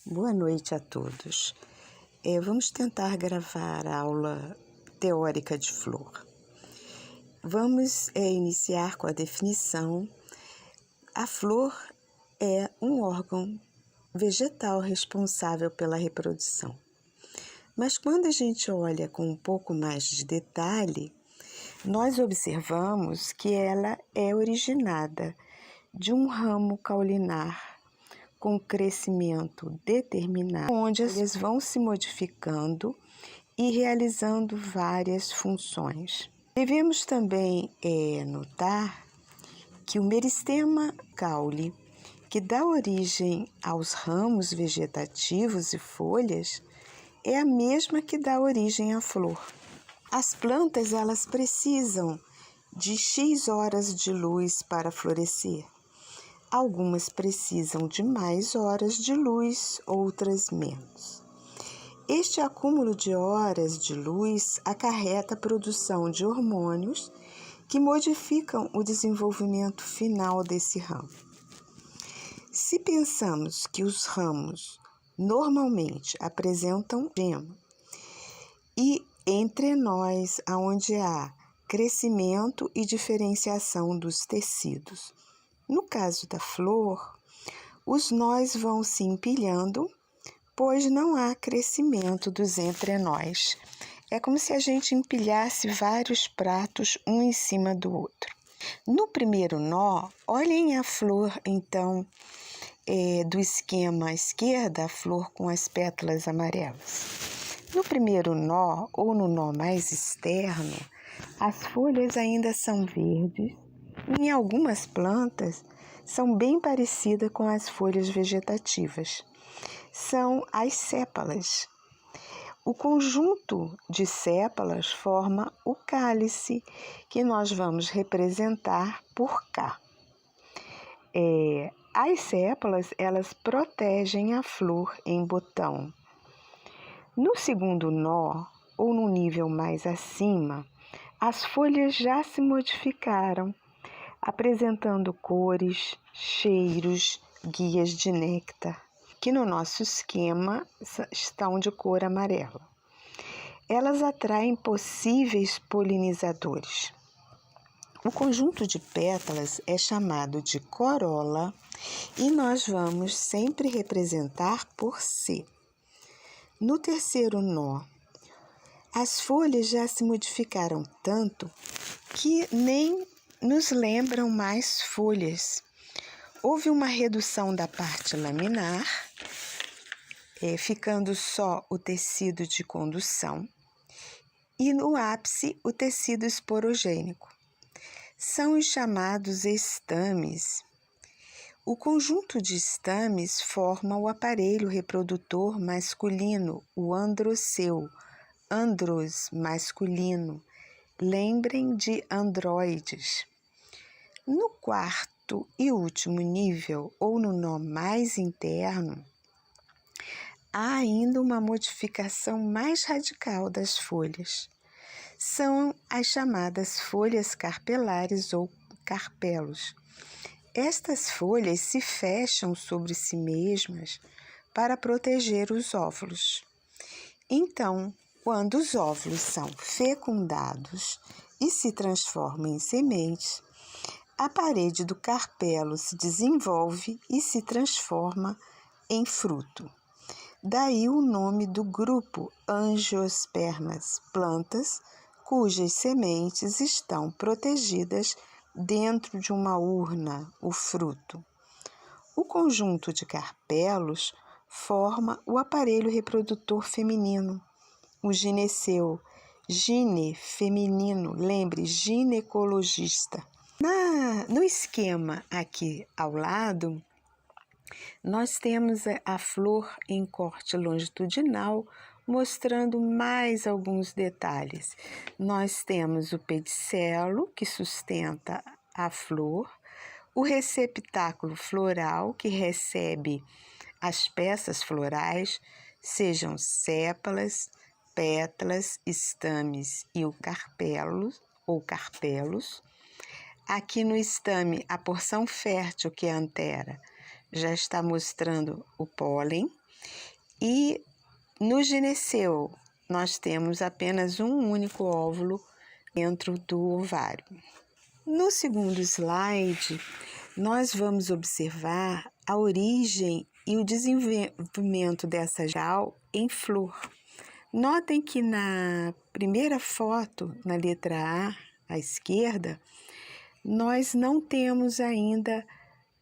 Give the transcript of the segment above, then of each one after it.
Boa noite a todos. Vamos tentar gravar a aula teórica de flor. Vamos iniciar com a definição. A flor é um órgão vegetal responsável pela reprodução. Mas quando a gente olha com um pouco mais de detalhe, nós observamos que ela é originada de um ramo caulinar com crescimento determinado, onde eles vão se modificando e realizando várias funções. Devemos também notar que o meristema caule, que dá origem aos ramos vegetativos e folhas, é a mesma que dá origem à flor. As plantas, elas precisam de X horas de luz para florescer. Algumas precisam de mais horas de luz, outras menos. Este acúmulo de horas de luz acarreta a produção de hormônios que modificam o desenvolvimento final desse ramo. Se pensamos que os ramos normalmente apresentam gema e entre nós, onde há crescimento e diferenciação dos tecidos, no caso da flor, os nós vão se empilhando, pois não há crescimento dos entrenós. É como se a gente empilhasse vários pratos um em cima do outro. No primeiro nó, olhem a flor, então, do esquema à esquerda, a flor com as pétalas amarelas. No primeiro nó, ou no nó mais externo, as folhas ainda são verdes. Em algumas plantas, são bem parecidas com as folhas vegetativas. São as sépalas. O conjunto de sépalas forma o cálice, que nós vamos representar por K. As sépalas, elas protegem a flor em botão. No segundo nó, ou no nível mais acima, as folhas já se modificaram, apresentando cores, cheiros, guias de néctar, que no nosso esquema estão de cor amarela. Elas atraem possíveis polinizadores. O conjunto de pétalas é chamado de corola e nós vamos sempre representar por C. No terceiro nó, as folhas já se modificaram tanto que nem nos lembram mais folhas. Houve uma redução da parte laminar, ficando só o tecido de condução, e no ápice o tecido esporogênico. São os chamados estames. O conjunto de estames forma o aparelho reprodutor masculino, o androceu, andros masculino. Lembrem de androides. No quarto e último nível, ou no nó mais interno, há ainda uma modificação mais radical das folhas. São as chamadas folhas carpelares ou carpelos. Estas folhas se fecham sobre si mesmas para proteger os óvulos. Então, quando os óvulos são fecundados e se transformam em sementes, a parede do carpelo se desenvolve e se transforma em fruto. Daí o nome do grupo angiospermas, plantas cujas sementes estão protegidas dentro de uma urna, o fruto. O conjunto de carpelos forma o aparelho reprodutor feminino, o gineceu, gine feminino, lembre, ginecologista. No esquema aqui ao lado, nós temos a flor em corte longitudinal, mostrando mais alguns detalhes. Nós temos o pedicelo, que sustenta a flor, o receptáculo floral, que recebe as peças florais, sejam sépalas, pétalas, estames e o carpelo ou carpelos. Aqui no estame, a porção fértil, que é a antera, já está mostrando o pólen, E no gineceu, nós temos apenas um único óvulo dentro do ovário. No segundo slide, nós vamos observar a origem e o desenvolvimento dessa geral em flor. Notem que na primeira foto, na letra A, à esquerda, nós não temos ainda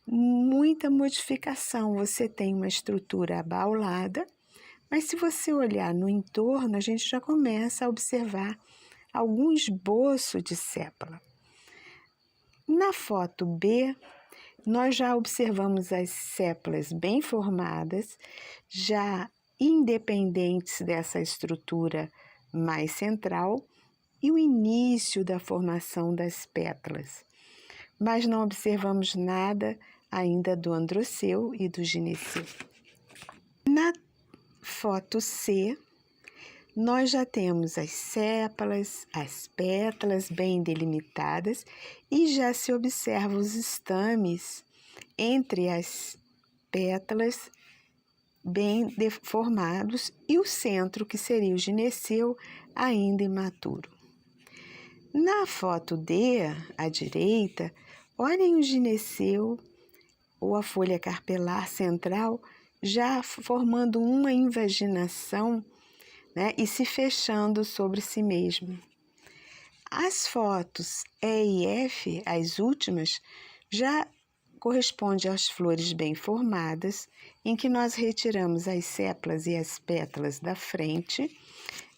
muita modificação. Você tem uma estrutura abaulada, mas se você olhar no entorno, a gente já começa a observar algum esboço de sépala. Na foto B, nós já observamos as sépalas bem formadas, já independentes dessa estrutura mais central e o início da formação das pétalas. Mas não observamos nada ainda do androceu e do gineceu. Na foto C, nós já temos as sépalas, as pétalas bem delimitadas e já se observa os estames entre as pétalas bem deformados e o centro, que seria o gineceu, ainda imaturo. Na foto D, à direita, olhem o gineceu ou a folha carpelar central já formando uma invaginação, né, e se fechando sobre si mesmo. As fotos E e F, as últimas, já correspondem às flores bem formadas, em que nós retiramos as sépalas e as pétalas da frente.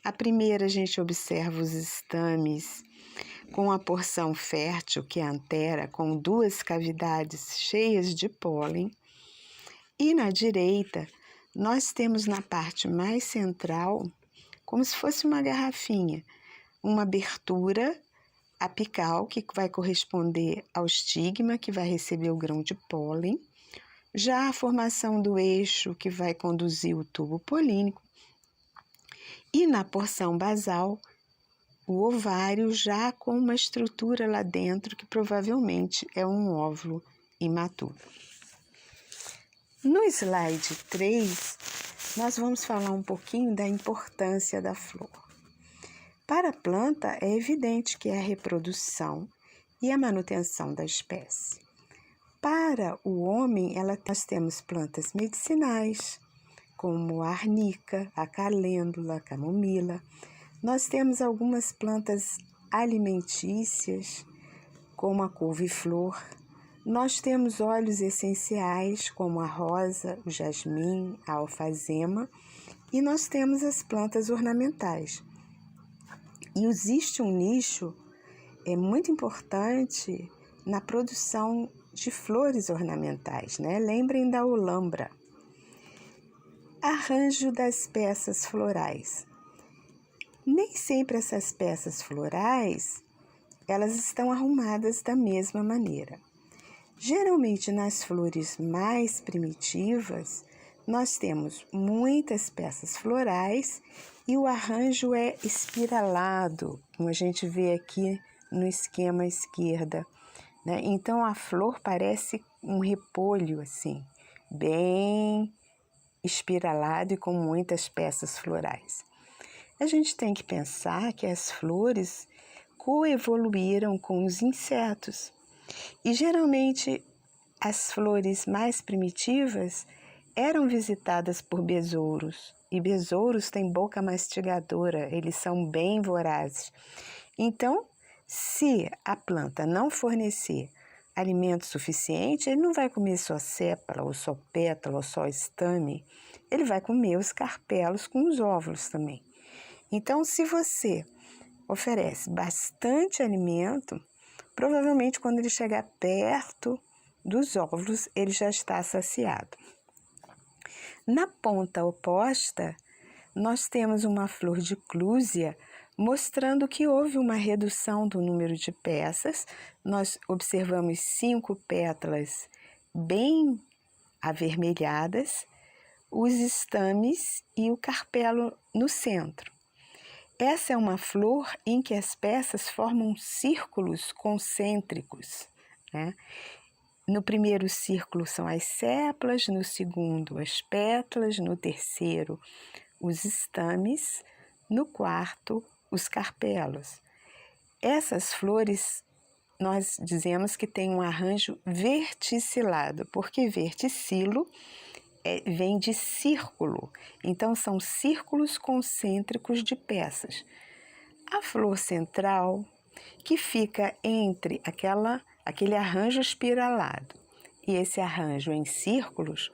A primeira a gente observa os estames com a porção fértil, que é a antera, com 2 cavidades cheias de pólen. E na direita, nós temos na parte mais central, como se fosse uma garrafinha, uma abertura apical, que vai corresponder ao estigma, que vai receber o grão de pólen, já a formação do eixo, que vai conduzir o tubo polínico, e na porção basal, o ovário já com uma estrutura lá dentro, que provavelmente é um óvulo imaturo. No slide 3, nós vamos falar um pouquinho da importância da flor. Para a planta, é evidente que é a reprodução e a manutenção da espécie. Para o homem, nós temos plantas medicinais, como a arnica, a calêndula, a camomila. Nós temos algumas plantas alimentícias, como a couve-flor. Nós temos óleos essenciais, como a rosa, o jasmim, a alfazema. E nós temos as plantas ornamentais. E existe um nicho muito importante na produção de flores ornamentais, né? Lembrem da olambra. Arranjo das peças florais. Nem sempre essas peças florais, elas estão arrumadas da mesma maneira. Geralmente, nas flores mais primitivas, nós temos muitas peças florais e o arranjo é espiralado, como a gente vê aqui no esquema à esquerda, né? Então, a flor parece um repolho, assim, bem espiralado e com muitas peças florais. A gente tem que pensar que as flores coevoluíram com os insetos. E geralmente as flores mais primitivas eram visitadas por besouros. E besouros têm boca mastigadora, eles são bem vorazes. Então, se a planta não fornecer alimento suficiente, ele não vai comer só sépala, ou só pétala, ou só estame. Ele vai comer os carpelos com os óvulos também. Então, se você oferece bastante alimento, provavelmente quando ele chegar perto dos óvulos, ele já está saciado. Na ponta oposta, nós temos uma flor de clúzia, mostrando que houve uma redução do número de peças. Nós observamos 5 pétalas bem avermelhadas, os estames e o carpelo no centro. Essa é uma flor em que as peças formam círculos concêntricos, né? No primeiro círculo são as sépales, no segundo as pétalas, no terceiro os estames, no quarto os carpelos. Essas flores nós dizemos que tem um arranjo verticilado, porque verticilo vem de círculo, então são círculos concêntricos de peças. A flor central, que fica entre aquele arranjo espiralado e esse arranjo em círculos,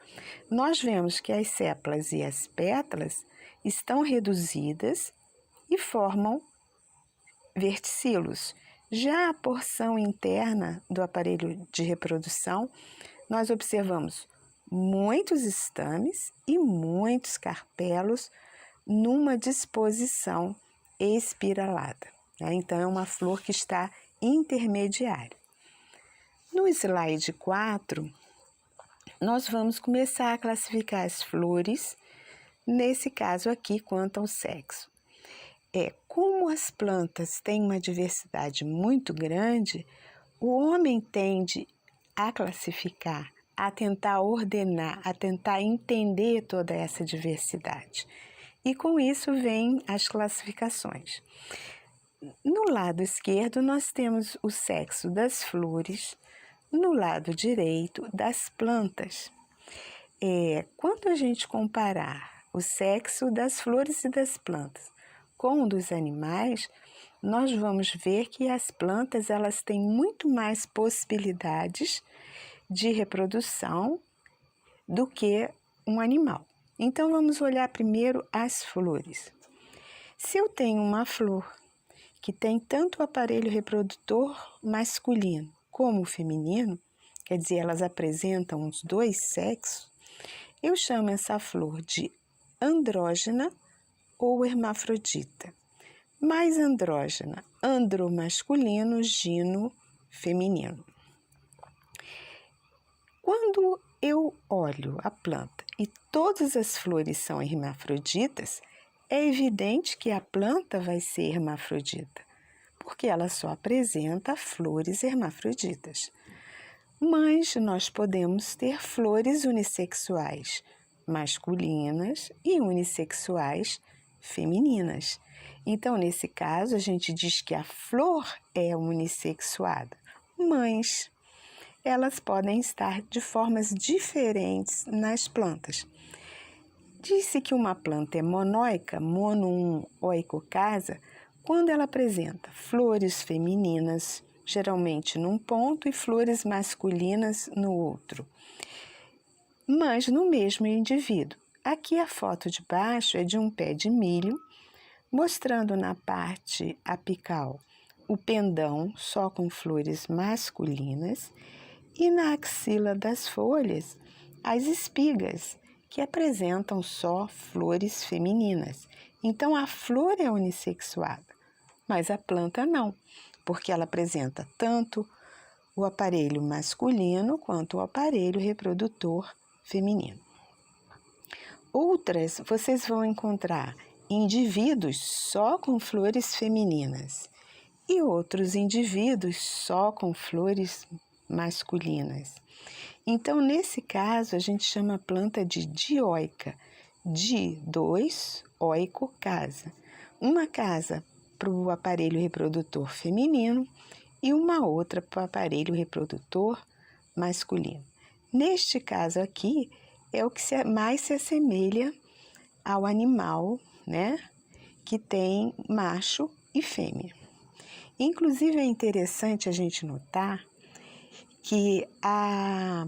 nós vemos que as sépalas e as pétalas estão reduzidas e formam verticilos. Já a porção interna do aparelho de reprodução, nós observamos muitos estames e muitos carpelos numa disposição espiralada. Então, é uma flor que está intermediária. No slide 4, nós vamos começar a classificar as flores, nesse caso aqui, quanto ao sexo. Como as plantas têm uma diversidade muito grande, o homem tende a classificar, a tentar ordenar, a tentar entender toda essa diversidade. E com isso vêm as classificações. No lado esquerdo, nós temos o sexo das flores, no lado direito, das plantas. Quando a gente comparar o sexo das flores e das plantas com o dos animais, nós vamos ver que as plantas elas têm muito mais possibilidades de reprodução do que um animal. Então, vamos olhar primeiro as flores. Se eu tenho uma flor que tem tanto o aparelho reprodutor masculino como o feminino, quer dizer, elas apresentam os dois sexos, eu chamo essa flor de andrógena ou hermafrodita. Mais andrógena, andro masculino, gino feminino. Quando eu olho a planta e todas as flores são hermafroditas, é evidente que a planta vai ser hermafrodita, porque ela só apresenta flores hermafroditas. Mas nós podemos ter flores unissexuais masculinas e unissexuais femininas. Então, nesse caso, a gente diz que a flor é unissexuada, mas elas podem estar de formas diferentes nas plantas. Disse que uma planta é monóica, mono oicocasa, quando ela apresenta flores femininas, geralmente num ponto, e flores masculinas no outro, mas no mesmo indivíduo. Aqui a foto de baixo é de um pé de milho, mostrando na parte apical o pendão só com flores masculinas e na axila das folhas as espigas, que apresentam só flores femininas. Então, a flor é unissexuada, mas a planta não, porque ela apresenta tanto o aparelho masculino quanto o aparelho reprodutor feminino. Outras, vocês vão encontrar indivíduos só com flores femininas e outros indivíduos só com flores masculinas. Então, nesse caso, a gente chama a planta de dioica, di2, oico, casa. Uma casa para o aparelho reprodutor feminino e uma outra para o aparelho reprodutor masculino. Neste caso aqui, é o que mais se assemelha ao animal, né, que tem macho e fêmea. Inclusive, é interessante a gente notar que a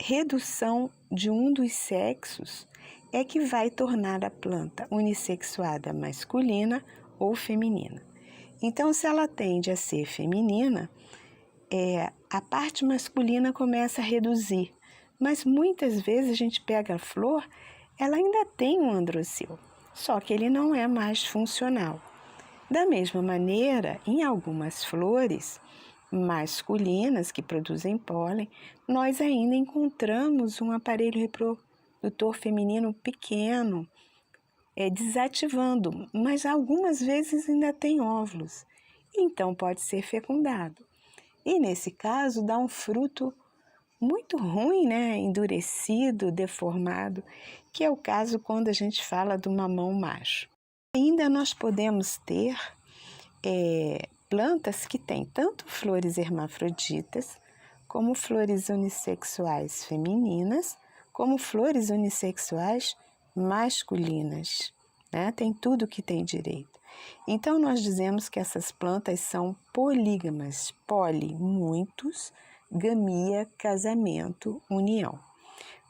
redução de um dos sexos é que vai tornar a planta unissexuada masculina ou feminina. Então, se ela tende a ser feminina, a parte masculina começa a reduzir, mas muitas vezes a gente pega a flor, ela ainda tem um androcil, só que ele não é mais funcional. Da mesma maneira, em algumas flores masculinas que produzem pólen, nós ainda encontramos um aparelho reprodutor feminino pequeno, desativando, mas algumas vezes ainda tem óvulos, então pode ser fecundado. E nesse caso dá um fruto muito ruim, né? Endurecido, deformado, que é o caso quando a gente fala do mamão macho. Ainda nós podemos ter plantas que têm tanto flores hermafroditas, como flores unissexuais femininas, como flores unissexuais masculinas, né? Tem tudo que tem direito. Então, nós dizemos que essas plantas são polígamas, poli, muitos, gamia, casamento, união.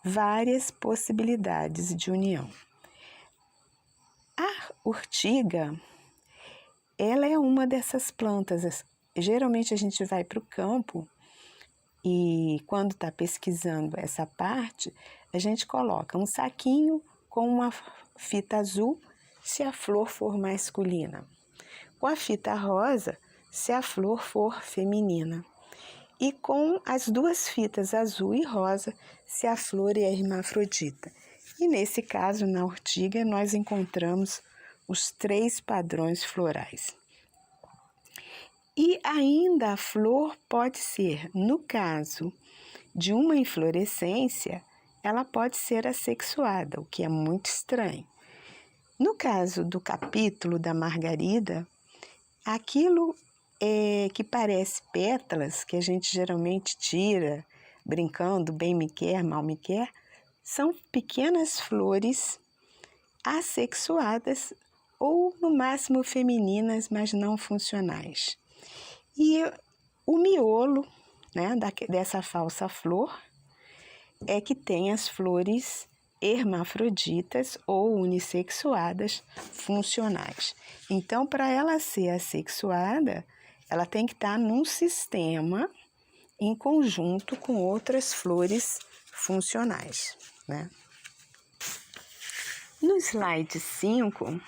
Várias possibilidades de união. A urtiga, ela é uma dessas plantas. Geralmente a gente vai para o campo e quando está pesquisando essa parte, a gente coloca um saquinho com uma fita azul se a flor for masculina, com a fita rosa se a flor for feminina e com as duas fitas azul e rosa se a flor é hermafrodita. E nesse caso, na urtiga, nós encontramos os 3 padrões florais. E ainda a flor pode ser, no caso de uma inflorescência, ela pode ser assexuada, o que é muito estranho. No caso do capítulo da margarida, aquilo que parece pétalas, que a gente geralmente tira, brincando, bem me quer, mal me quer, são pequenas flores assexuadas ou, no máximo, femininas, mas não funcionais. E o miolo, né, dessa falsa flor é que tem as flores hermafroditas ou unissexuadas funcionais. Então, para ela ser assexuada, ela tem que estar num sistema em conjunto com outras flores funcionais, né? No slide 5,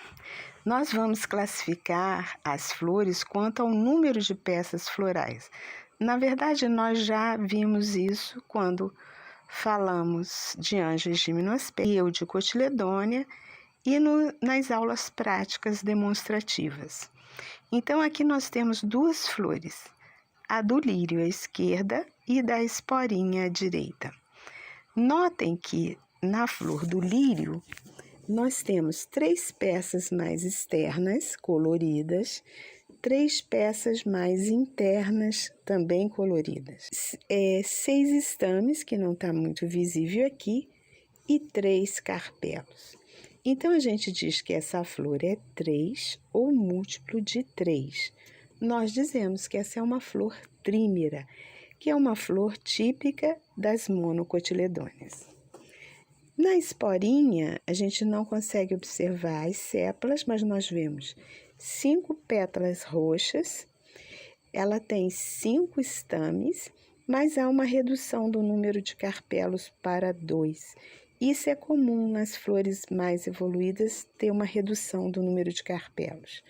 nós vamos classificar as flores quanto ao número de peças florais. Na verdade, nós já vimos isso quando falamos de Angios gimnosperma e Eudicotiledônia e nas aulas práticas demonstrativas. Então, aqui nós temos 2 flores, a do lírio à esquerda e da esporinha à direita. Notem que na flor do lírio, nós temos 3 peças mais externas, coloridas, 3 peças mais internas, também coloridas. 6 estames, que não está muito visível aqui, e 3 carpelos. Então, a gente diz que essa flor é 3 ou múltiplo de 3. Nós dizemos que essa é uma flor trímera, que é uma flor típica das monocotiledôneas. Na esporinha, a gente não consegue observar as sépalas, mas nós vemos 5 pétalas roxas, ela tem 5 estames, mas há uma redução do número de carpelos para 2. Isso é comum nas flores mais evoluídas, ter uma redução do número de carpelos.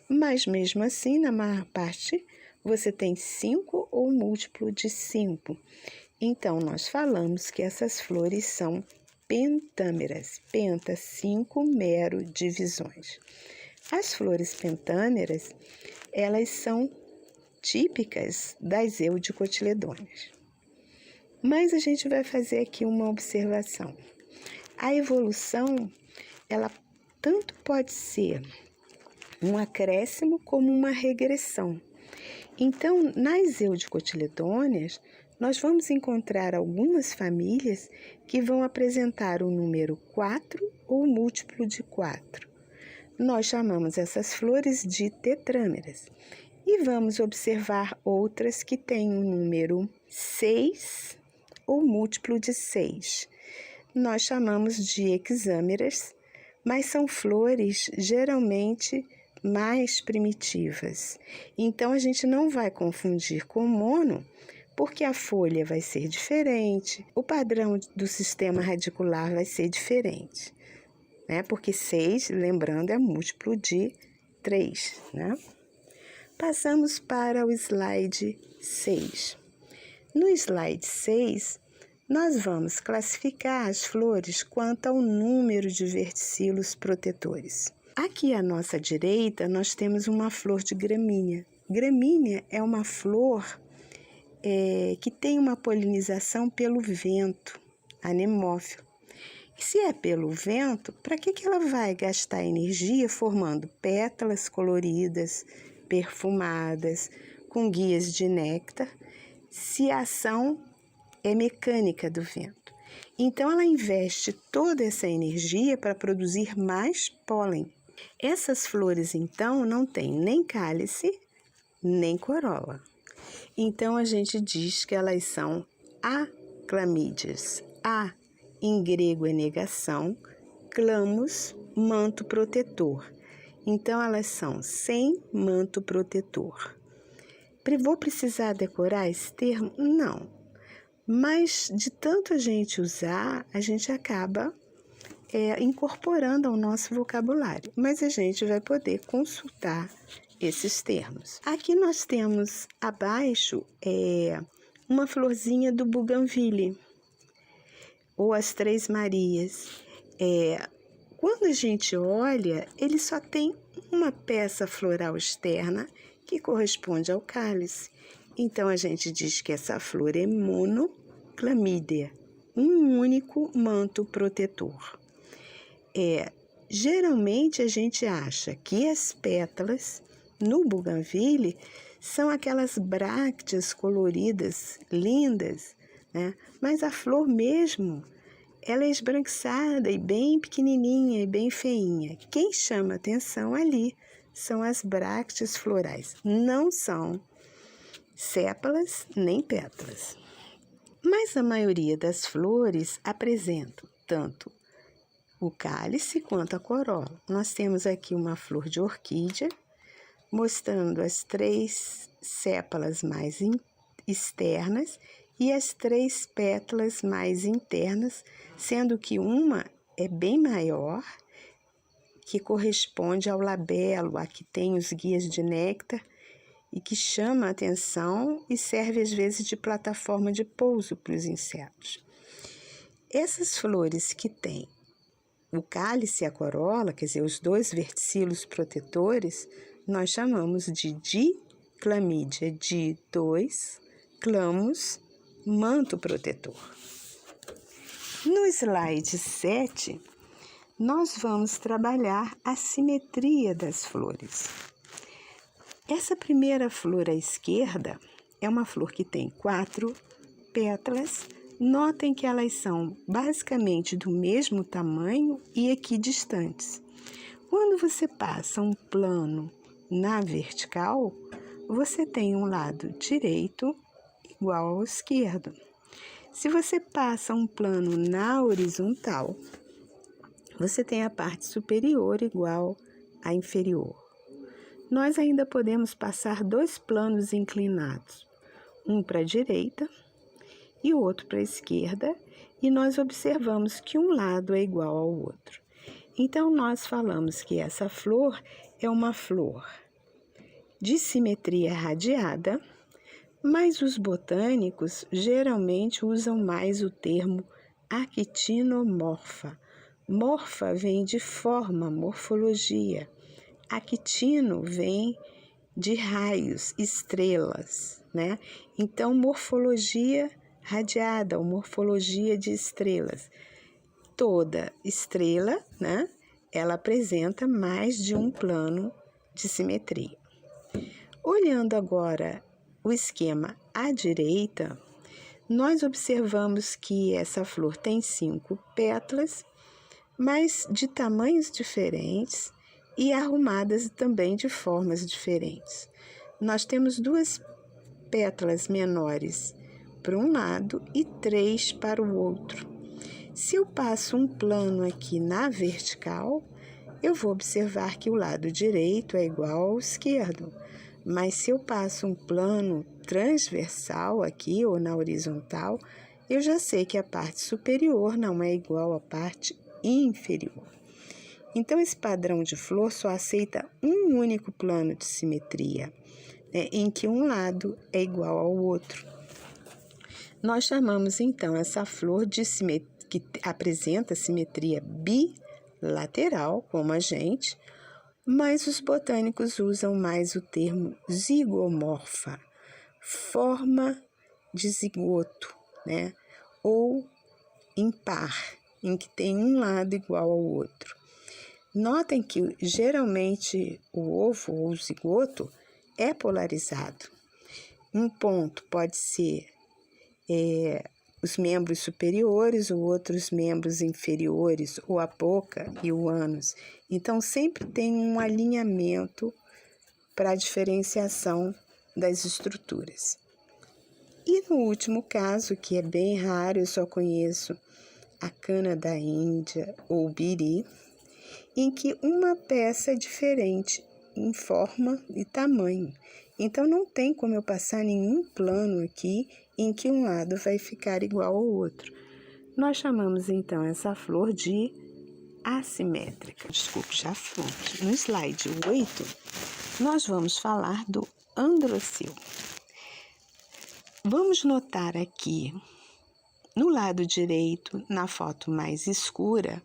Mas mesmo assim, na maior parte, você tem 5 ou múltiplo de 5. Então, nós falamos que essas flores são pentâmeras, penta, 5 mero divisões. As flores pentâmeras, elas são típicas das eudicotiledôneas. Mas a gente vai fazer aqui uma observação. A evolução, ela tanto pode ser um acréscimo como uma regressão. Então, nas eudicotiledôneas, nós vamos encontrar algumas famílias que vão apresentar o número 4 ou múltiplo de 4. Nós chamamos essas flores de tetrâmeras. E vamos observar outras que têm o número 6 ou múltiplo de 6. Nós chamamos de hexâmeras, mas são flores geralmente mais primitivas. Então, a gente não vai confundir com mono, porque a folha vai ser diferente, o padrão do sistema radicular vai ser diferente, né? Porque 6, lembrando, é múltiplo de 3, né? Passamos para o slide 6. No slide 6, nós vamos classificar as flores quanto ao número de verticilos protetores. Aqui à nossa direita, nós temos uma flor de gramínea. Gramínea é uma flor que tem uma polinização pelo vento, anemófilo. E se é pelo vento, para que ela vai gastar energia formando pétalas coloridas, perfumadas, com guias de néctar, se a ação é mecânica do vento? Então, ela investe toda essa energia para produzir mais pólen. Essas flores, então, não têm nem cálice, nem corola. Então, a gente diz que elas são aclamídeas. A, em grego, é negação, clamus, manto protetor. Então, elas são sem manto protetor. Vou precisar decorar esse termo? Não. Mas, de tanto a gente usar, a gente acaba incorporando ao nosso vocabulário. Mas a gente vai poder consultar esses termos. Aqui nós temos abaixo uma florzinha do Bougainville, ou as Três Marias. Quando a gente olha, ele só tem uma peça floral externa que corresponde ao cálice. Então, a gente diz que essa flor é monoclamídea, um único manto protetor. Geralmente, a gente acha que as pétalas no Bougainville são aquelas brácteas coloridas, lindas, né? Mas a flor mesmo, ela é esbranquiçada e bem pequenininha e bem feinha. Quem chama atenção ali são as brácteas florais, não são sépalas nem pétalas. Mas a maioria das flores apresentam tanto o cálice quanto a corola. Nós temos aqui uma flor de orquídea, mostrando as 3 sépalas mais externas e as 3 pétalas mais internas, sendo que uma é bem maior, que corresponde ao labelo, a que tem os guias de néctar e que chama a atenção e serve às vezes de plataforma de pouso para os insetos. Essas flores que têm o cálice e a corola, quer dizer, os 2 verticilos protetores, nós chamamos de diclamídea, de 2, clamus, manto protetor. No slide 7, nós vamos trabalhar a simetria das flores. Essa primeira flor à esquerda é uma flor que tem 4 pétalas. Notem que elas são basicamente do mesmo tamanho e equidistantes. Quando você passa um plano na vertical, você tem um lado direito igual ao esquerdo. Se você passa um plano na horizontal, você tem a parte superior igual à inferior. Nós ainda podemos passar 2 planos inclinados, um para a direita e o outro para a esquerda, e nós observamos que um lado é igual ao outro. Então, nós falamos que essa flor é uma flor de simetria radiada, mas os botânicos geralmente usam mais o termo actinomorfa. Morfa vem de forma, morfologia. Actino vem de raios, estrelas, né? Então, morfologia radiada ou morfologia de estrelas. Toda estrela, né? Ela apresenta mais de um plano de simetria. Olhando agora o esquema à direita, nós observamos que essa flor tem 5 pétalas, mas de tamanhos diferentes e arrumadas também de formas diferentes. Nós temos 2 pétalas menores para um lado e 3 para o outro. Se eu passo um plano aqui na vertical, eu vou observar que o lado direito é igual ao esquerdo, mas se eu passo um plano transversal aqui ou na horizontal, eu já sei que a parte superior não é igual à parte inferior. Então, esse padrão de flor só aceita um único plano de simetria, né, em que um lado é igual ao outro. Nós chamamos, então, essa flor de que apresenta simetria bilateral, como a gente, mas os botânicos usam mais o termo zigomorfa, forma de zigoto, né? Ou impar, em que tem um lado igual ao outro. Notem que geralmente o ovo ou o zigoto é polarizado. Um ponto pode ser os membros superiores, ou outros membros inferiores, ou a boca e o ânus. Então, sempre tem um alinhamento para a diferenciação das estruturas. E no último caso, que é bem raro, eu só conheço a cana da Índia ou o biri, em que uma peça é diferente em forma e tamanho. Então, não tem como eu passar nenhum plano aqui em que um lado vai ficar igual ao outro. Nós chamamos, então, essa flor de assimétrica. Desculpe, já fui. No slide 8, nós vamos falar do androceu. Vamos notar aqui, no lado direito, na foto mais escura,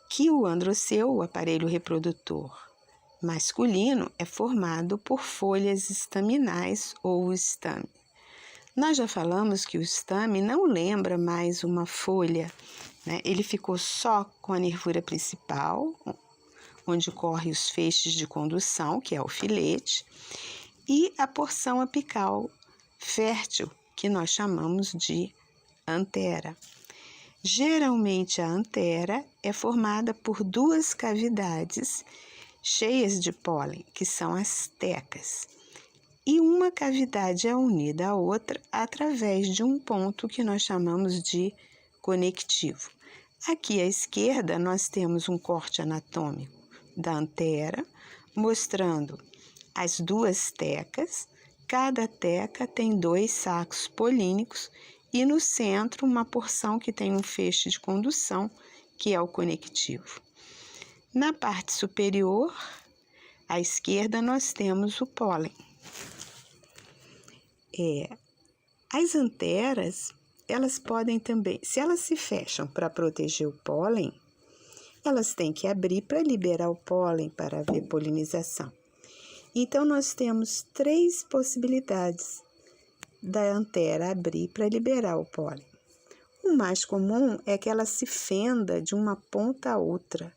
que o androceu, o aparelho reprodutor masculino, é formado por folhas estaminais ou estame. Nós já falamos que o estame não lembra mais uma folha, né? Ele ficou só com a nervura principal, onde correm os feixes de condução, que é o filete, e a porção apical fértil, que nós chamamos de antera. Geralmente a antera é formada por duas cavidades cheias de pólen, que são as tecas, e uma cavidade é unida à outra através de um ponto que nós chamamos de conectivo. Aqui à esquerda nós temos um corte anatômico da antera, mostrando as duas tecas. Cada teca tem 2 sacos polínicos e no centro uma porção que tem um feixe de condução, que é o conectivo. Na parte superior, à esquerda, nós temos o pólen. As anteras, elas podem também, se elas se fecham para proteger o pólen, elas têm que abrir para liberar o pólen para haver polinização. Então, nós temos 3 possibilidades da antera abrir para liberar o pólen. O mais comum é que ela se fenda de uma ponta a outra,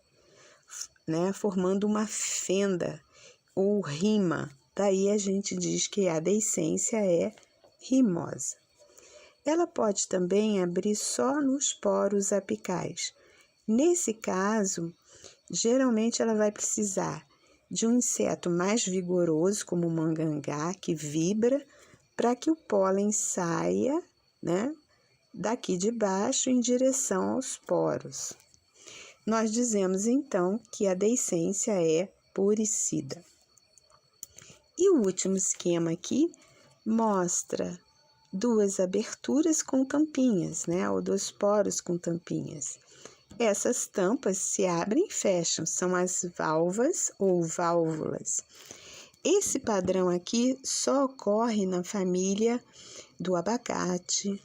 né, formando uma fenda ou rima. Daí a gente diz que a deiscência é rimosa. Ela pode também abrir só nos poros apicais. Nesse caso, geralmente ela vai precisar de um inseto mais vigoroso, como o mangangá, que vibra, para que o pólen saia, né, daqui de baixo em direção aos poros. Nós dizemos, então, que a deiscência é puricida. E o último esquema aqui mostra 2 aberturas com tampinhas, né, ou 2 poros com tampinhas. Essas tampas se abrem e fecham, são as valvas ou válvulas. Esse padrão aqui só ocorre na família do abacate,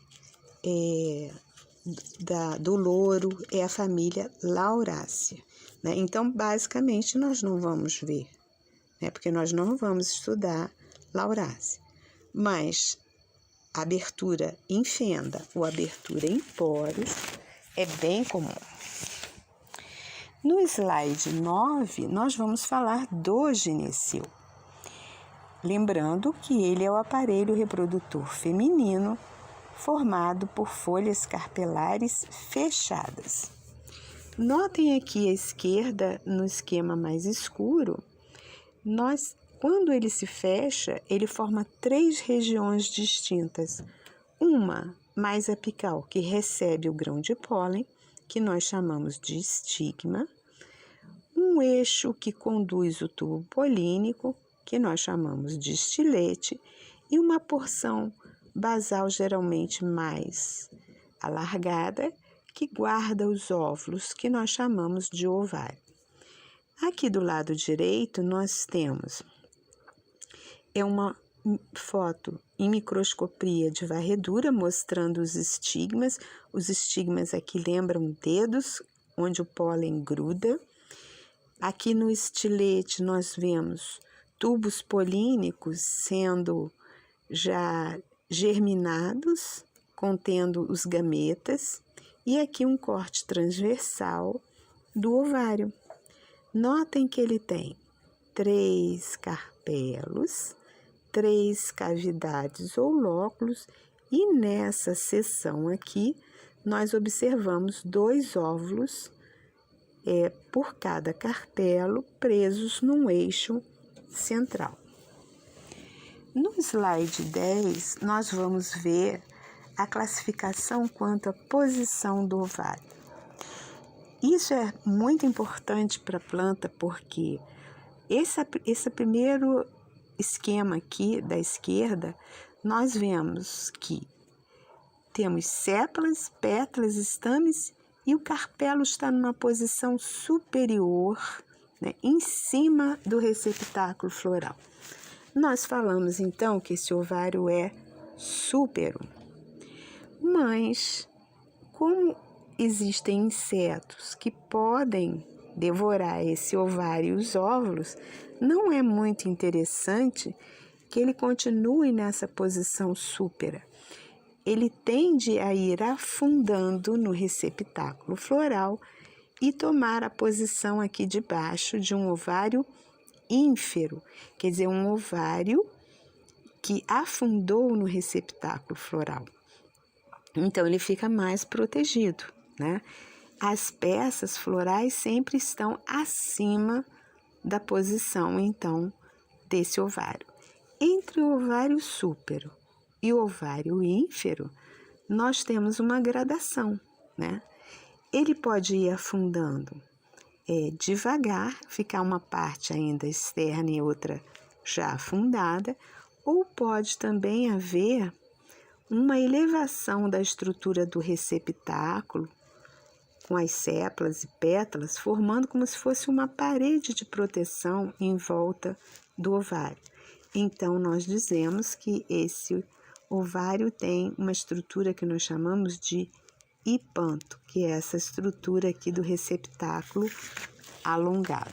do louro, é a família Lauraceae, né? Então, basicamente, nós não vamos ver, né? Porque nós não vamos estudar Lauraceae. Mas abertura em fenda ou abertura em poros é bem comum. No slide 9, nós vamos falar do gineceu. Lembrando que ele é o aparelho reprodutor feminino formado por folhas carpelares fechadas. Notem aqui à esquerda, no esquema mais escuro, quando ele se fecha, ele forma 3 regiões distintas. Uma mais apical, que recebe o grão de pólen, que nós chamamos de estigma. Um eixo que conduz o tubo polínico, que nós chamamos de estilete. E uma porção basal geralmente mais alargada, que guarda os óvulos, que nós chamamos de ovário. Aqui do lado direito nós temos uma foto em microscopia de varredura mostrando os estigmas. Os estigmas aqui lembram dedos onde o pólen gruda. Aqui no estilete nós vemos tubos polínicos sendo já germinados, contendo os gametas, e aqui um corte transversal do ovário. Notem que ele tem 3 carpelos, 3 cavidades ou lóculos, e nessa seção aqui, nós observamos 2 óvulos por cada carpelo presos num eixo central. No slide 10, nós vamos ver a classificação quanto à posição do ovário. Isso é muito importante para a planta porque esse primeiro esquema aqui da esquerda, nós vemos que temos sépalas, pétalas, estames e o carpelo está numa posição superior, né, em cima do receptáculo floral. Nós falamos então que esse ovário é súpero, mas como existem insetos que podem devorar esse ovário e os óvulos, não é muito interessante que ele continue nessa posição súpera. Ele tende a ir afundando no receptáculo floral e tomar a posição aqui de baixo de um ovário ínfero, quer dizer, um ovário que afundou no receptáculo floral. Então, ele fica mais protegido, né? As peças florais sempre estão acima da posição, então, desse ovário. Entre o ovário súpero e o ovário ínfero, nós temos uma gradação, né? Ele pode ir afundando devagar, ficar uma parte ainda externa e outra já afundada, ou pode também haver uma elevação da estrutura do receptáculo, com as sépalas e pétalas, formando como se fosse uma parede de proteção em volta do ovário. Então, nós dizemos que esse ovário tem uma estrutura que nós chamamos de hipanto, que é essa estrutura aqui do receptáculo alongado.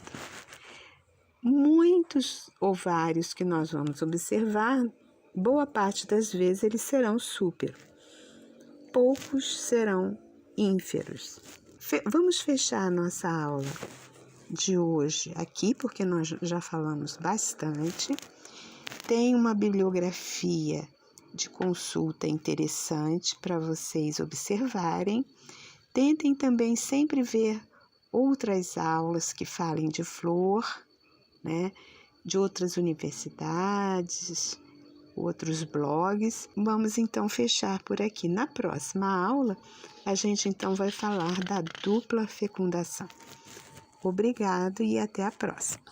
Muitos ovários que nós vamos observar, boa parte das vezes eles serão súpero, poucos serão ínferos. Vamos fechar a nossa aula de hoje aqui, porque nós já falamos bastante. Tem uma bibliografia de consulta interessante para vocês observarem. Tentem também sempre ver outras aulas que falem de flor, né, de outras universidades, outros blogs. Vamos então fechar por aqui. Na próxima aula, a gente então vai falar da dupla fecundação. Obrigado e até a próxima.